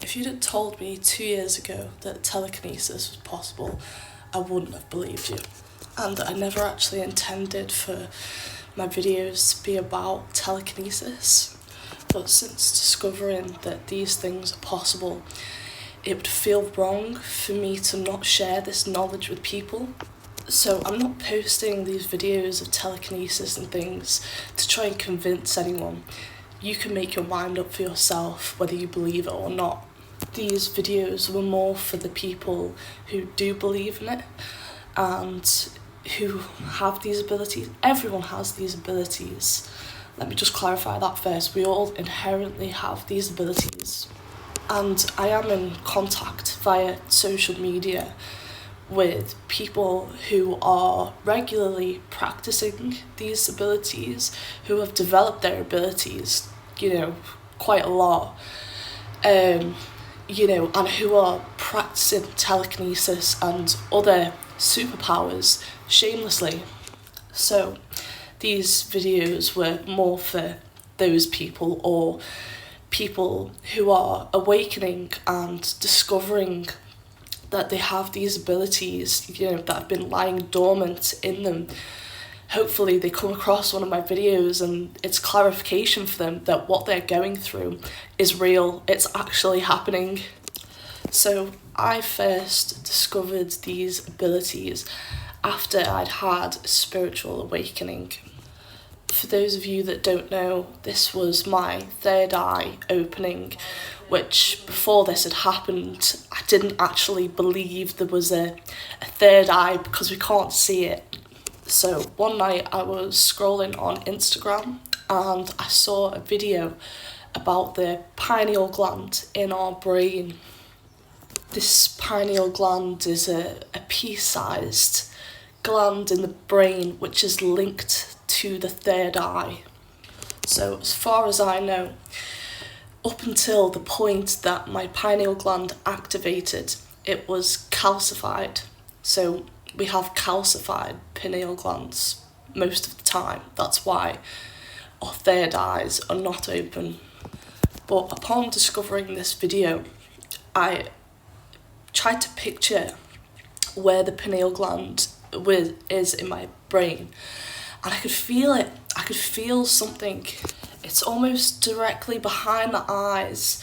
If you'd have told me 2 years ago that telekinesis was possible, I wouldn't have believed you. And I never actually intended for my videos to be about telekinesis. But since discovering that these things are possible, it would feel wrong for me to not share this knowledge with people. So I'm not posting these videos of telekinesis and things to try and convince anyone. You can make your mind up for yourself whether you believe it or not. These videos were more for the people who do believe in it and who have these abilities. Everyone has these abilities. Let me just clarify that first. We all inherently have these abilities. And I am in contact via social media with people who are regularly practicing these abilities, who have developed their abilities, quite a lot, and who are practicing telekinesis and other superpowers shamelessly. So these videos were more for those people, or people who are awakening and discovering that they have these abilities, that have been lying dormant in them. Hopefully they come across one of my videos and it's clarification for them that what they're going through is real, it's actually happening. So I first discovered these abilities after I'd had a spiritual awakening. For those of you that don't know, this was my third eye opening, which before this had happened, I didn't actually believe there was a third eye because we can't see it. So one night I was scrolling on Instagram and I saw a video about the pineal gland in our brain. This pineal gland is a pea-sized gland in the brain which is linked to the third eye. So as far as I know, up until the point that my pineal gland activated, it was calcified. So we have calcified pineal glands most of the time. That's why our third eyes are not open. But upon discovering this video, I tried to picture where the pineal gland is in my brain. And I could feel it. I could feel something. It's almost directly behind the eyes,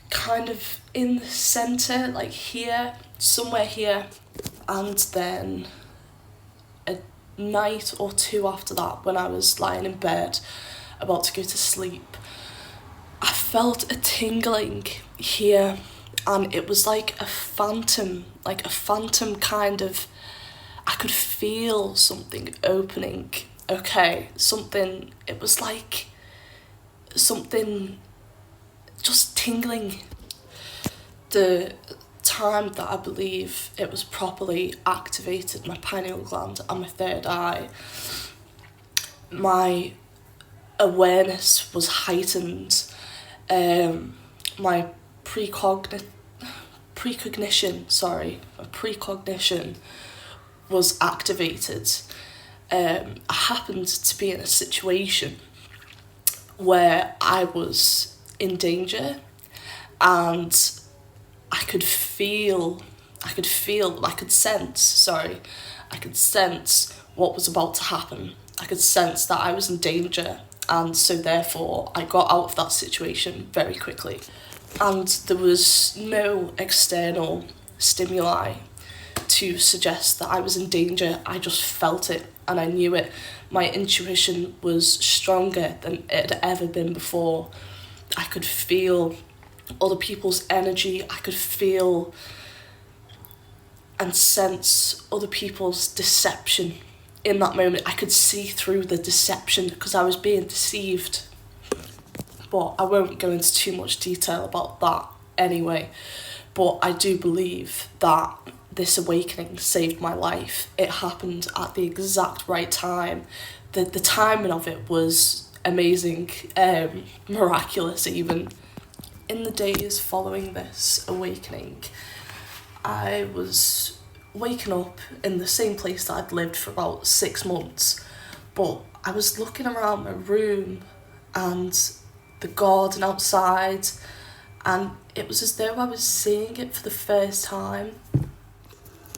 kind of in the centre, like here, somewhere here. And then a night or two after that, when I was lying in bed, about to go to sleep, I felt a tingling here. And it was like a phantom kind of, I could feel something opening. It was like something just tingling. The time that I believe it was properly activated, my pineal gland and my third eye, my awareness was heightened. My precognition was activated. I happened to be in a situation where I was in danger and I could sense what was about to happen. I could sense that I was in danger, and so therefore I got out of that situation very quickly. And there was no external stimuli to suggest that I was in danger. I just felt it and I knew it. My intuition was stronger than it had ever been before. I could feel other people's energy. I could feel and sense other people's deception in that moment. I could see through the deception because I was being deceived. But I won't go into too much detail about that anyway. But I do believe that this awakening saved my life. It happened at the exact right time. The timing of it was amazing, miraculous even. In the days following this awakening, I was waking up in the same place that I'd lived for about 6 months, but I was looking around my room and the garden outside and it was as though I was seeing it for the first time.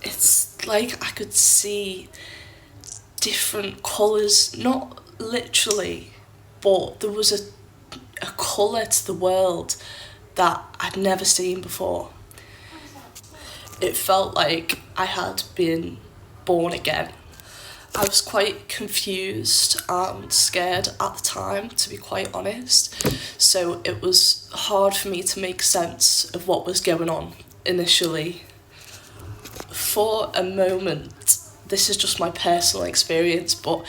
It's like I could see different colours, not literally, but there was a colour to the world that I'd never seen before. It felt like I had been born again. I was quite confused and scared at the time, to be quite honest. So it was hard for me to make sense of what was going on initially. For a moment, this is just my personal experience, but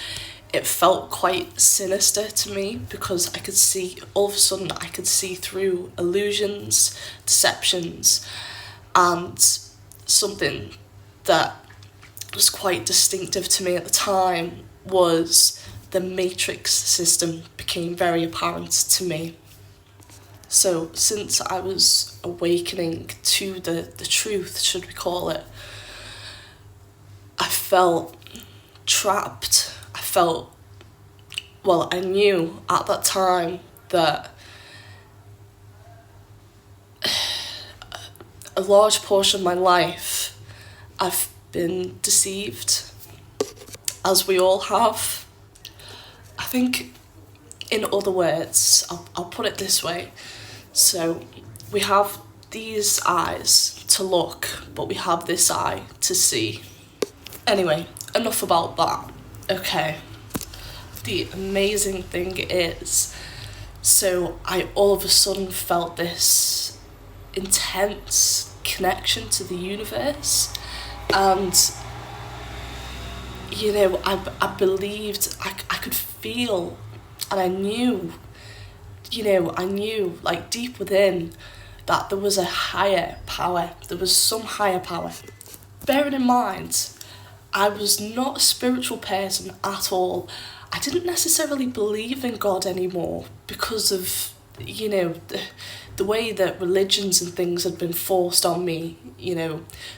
it felt quite sinister to me because I could see, all of a sudden, I could see through illusions, deceptions, and something that was quite distinctive to me at the time was the matrix system became very apparent to me. So since I was awakening to the truth, should we call it, I felt trapped. I knew at that time that a large portion of my life I've been deceived, as we all have. I think, in other words, I'll put it this way. So we have these eyes to look, but we have this eye to see. Anyway, enough about that. Okay. The amazing thing is, so I all of a sudden felt this intense connection to the universe, and I believed, I could feel, and I knew like deep within that there was a higher power, there was some higher power. Bearing in mind, I was not a spiritual person at all. I didn't necessarily believe in God anymore because of, the way that religions and things had been forced on me,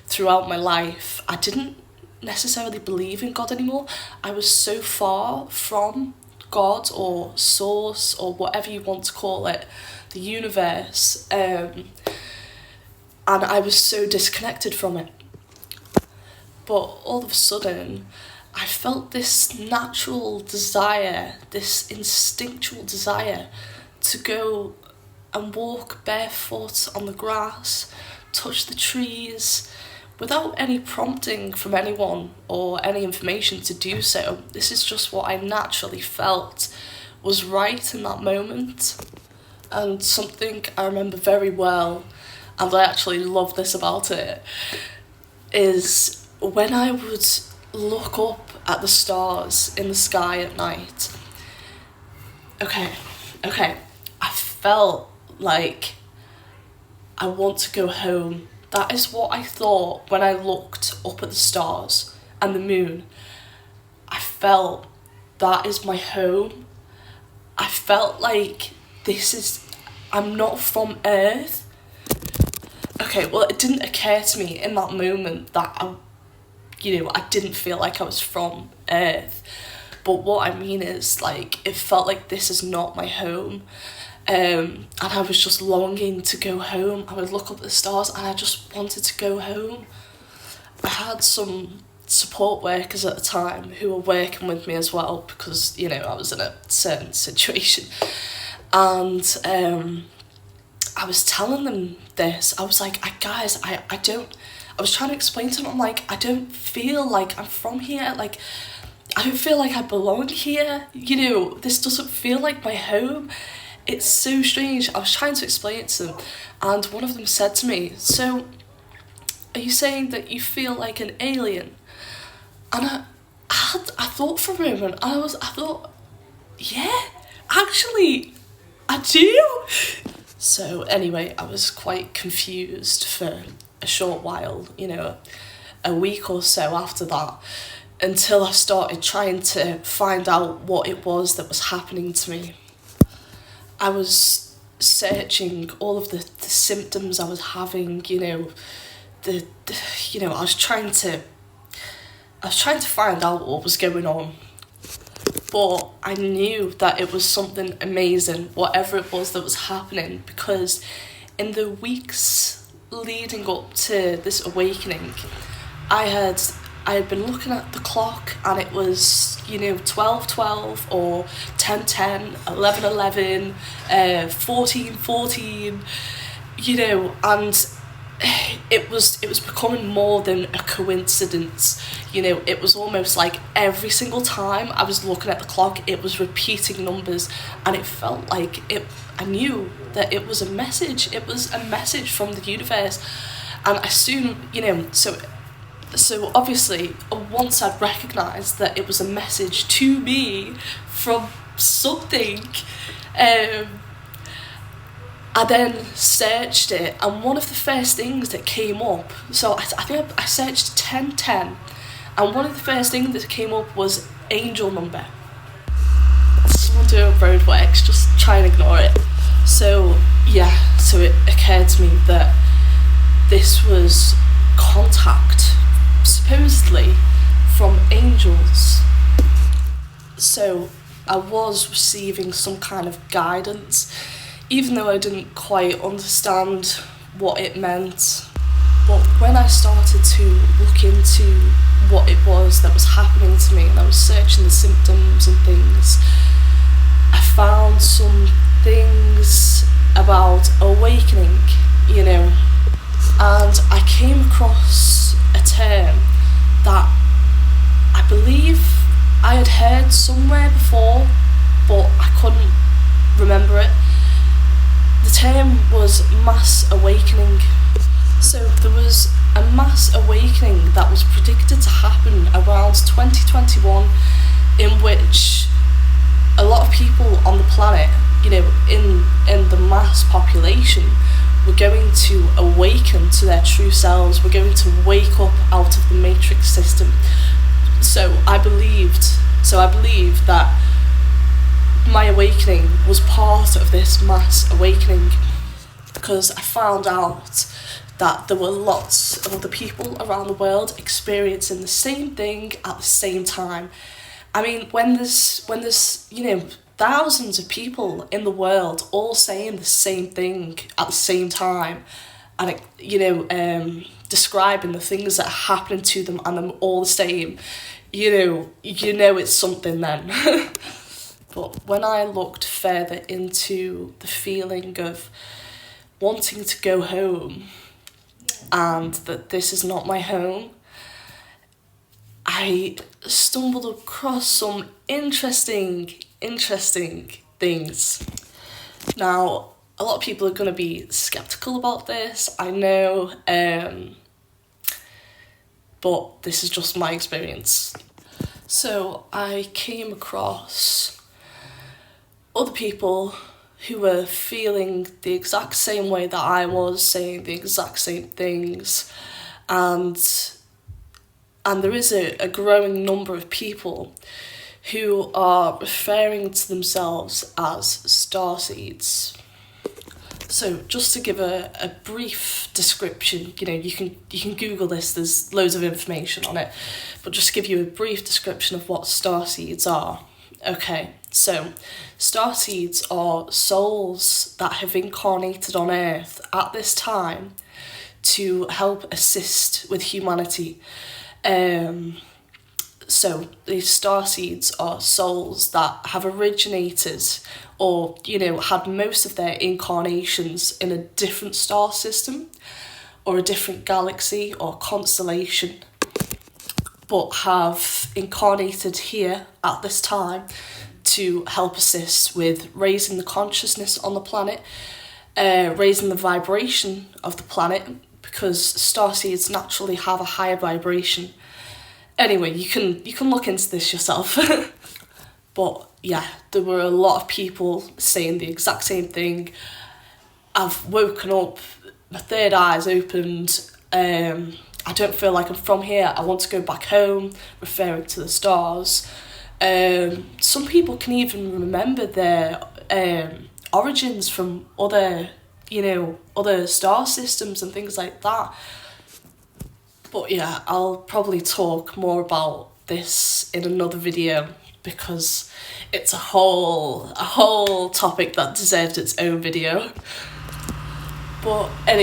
throughout my life. I didn't necessarily believe in God anymore. I was so far from God or source or whatever you want to call it, the universe, and I was so disconnected from it. But all of a sudden, I felt this natural desire, this instinctual desire to go and walk barefoot on the grass, touch the trees, without any prompting from anyone or any information to do so. This is just what I naturally felt was right in that moment. And something I remember very well, and I actually love this about it, is when I would look up at the stars in the sky at night. Okay, I felt like I want to go home. That is what I thought when I looked up at the stars and the moon. I felt that is my home. I felt like I'm not from Earth. Okay, well, it didn't occur to me in that moment that I didn't feel like I was from Earth. But what I mean is, like, it felt like this is not my home. And I was just longing to go home. I would look up at the stars and I just wanted to go home. I had some support workers at the time who were working with me as well because, I was in a certain situation. And I was telling them this. I was like, guys, I was trying to explain to them, I'm like, I don't feel like I'm from here. Like, I don't feel like I belong here. This doesn't feel like my home. It's so strange. I was trying to explain it to them. And one of them said to me, so, are you saying that you feel like an alien? And I thought for a moment, I thought, yeah, actually, I do. So anyway, I was quite confused for a short while, a week or so after that, until I started trying to find out what it was that was happening to me. I was searching all of the symptoms I was having, I was trying to find out what was going on. But I knew that it was something amazing, whatever it was that was happening, because in the weeks leading up to this awakening, I had been looking at the clock, and it was, 12:12 or 10:10, 11:11, 14:14, and it was becoming more than a coincidence. It was almost like every single time I was looking at the clock, it was repeating numbers, and it felt like I knew that it was a message. It was a message from the universe, and I soon, so obviously, once I'd recognised that it was a message to me from something, I then searched it, and one of the first things that came up, so I think I searched 1010, and one of the first things that came up was angel number. Someone doing roadworks, just try and ignore it. So it occurred to me that this was contact, supposedly from angels. So I was receiving some kind of guidance, even though I didn't quite understand what it meant. But when I started to look into what it was that was happening to me, and I was searching the symptoms and things, I found some things about awakening, and I came across a term that I believe I had heard somewhere before, but I couldn't remember it. The term was mass awakening. So there was a mass awakening that was predicted to happen around 2021, in which a lot of people on the planet, in the mass population, were going to awaken to their true selves. We're going to wake up out of the matrix system. So I believe that my awakening was part of this mass awakening, because I found out that there were lots of other people around the world experiencing the same thing at the same time. I mean, when there's thousands of people in the world all saying the same thing at the same time, and describing the things that are happening to them, and them all the same, it's something then. But when I looked further into the feeling of wanting to go home, and that this is not my home, I stumbled across some interesting things. Now, a lot of people are going to be skeptical about this, I know, but this is just my experience. So I came across other people who were feeling the exact same way that I was, saying the exact same things, and there is a growing number of people who are referring to themselves as starseeds. So just to give a brief description, you can Google this, there's loads of information on it, but just to give you a brief description of what starseeds are. Okay, so starseeds are souls that have incarnated on Earth at this time to help assist with humanity. So these starseeds are souls that have originated or, had most of their incarnations in a different star system or a different galaxy or constellation, but have incarnated here at this time to help assist with raising the consciousness on the planet, raising the vibration of the planet, because starseeds naturally have a higher vibration. Anyway, you can look into this yourself. But yeah, there were a lot of people saying the exact same thing. I've woken up, my third eye's opened, I don't feel like I'm from here, I want to go back home, referring to the stars. Some people can even remember their origins from other star systems and things like that. But yeah, I'll probably talk more about this in another video, because it's a whole topic that deserves its own video. But anyway.